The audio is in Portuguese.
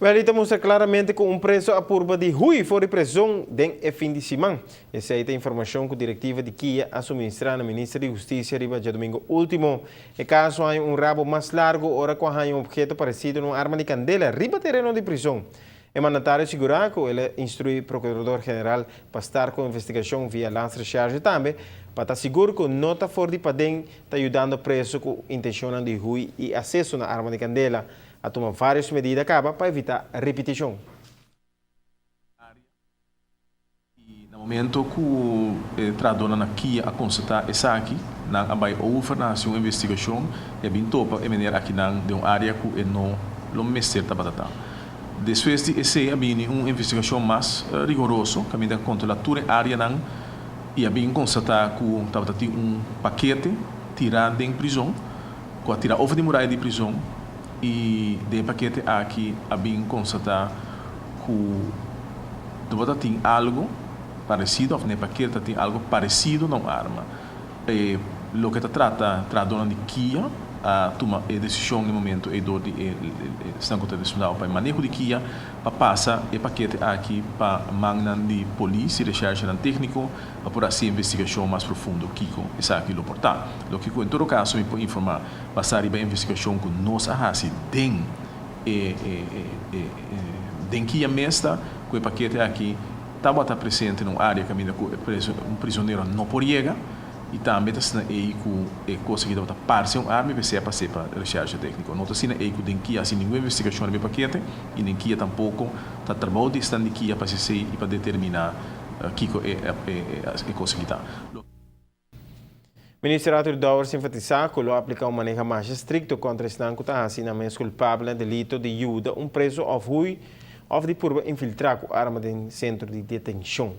Well, mostra claramente que preso a curva de Rui foi prisão de fim de semana. Essa é a informação que a diretiva de Kia a suministrar na Ministra de Justiça riba de domingo último. E caso há rabo mais largo, ora com há objeto parecido numa arma de candela riba terreno de prisão. O mandatário segura que ele instrui o Procurador-Geral para estar com a investigação via lance de charge também, para estar seguro que não está fora de padrão, está ajudando o preso com intenção de Rui e acesso na arma de candela. A tomar várias medidas para evitar a repetição. E no momento que o tradona na Kia a constatar essa aqui, na abai over na uma investigação, é bem topa e maneira aqui na de uma área que é não mestre tá batata. Depois de esse é bem uma investigação mais rigoroso, que me controla toda a área não e é bem constatar que o tava paquete tirado de prisão, com a tirar over de muralha de prisão. E de paquete aqui a bem constatar que tem algo parecido, ou paquete tem algo parecido na arma. E o que trata de Kia, toma a decisão no momento e do estão contradicional para manejo de Kia para passar o paquete aqui para magna de polícia, recherche técnico, para por assim investigação mais profunda Kiko, isso aqui o portar. O Kiko em todo caso me pode informar passar a investigação que nós fazemos den Kia mestra que o paquete aqui estava presente numa área que um prisioneiro não podia e também está aí que coisa que está parte uma arma e para para recherche técnico. Não está sendo aí que den Kia assim nenhuma investigação no paquete e nem Kia tampouco está trabalhando de stand de Kia para se e para determinar que coisa que está. O Ministério da Justiça enfatizou que ele aplica manejo mais estricto contra esse que está assinando culpável de delito de ajuda preso ou de por infiltrar com arma de centro de detenção.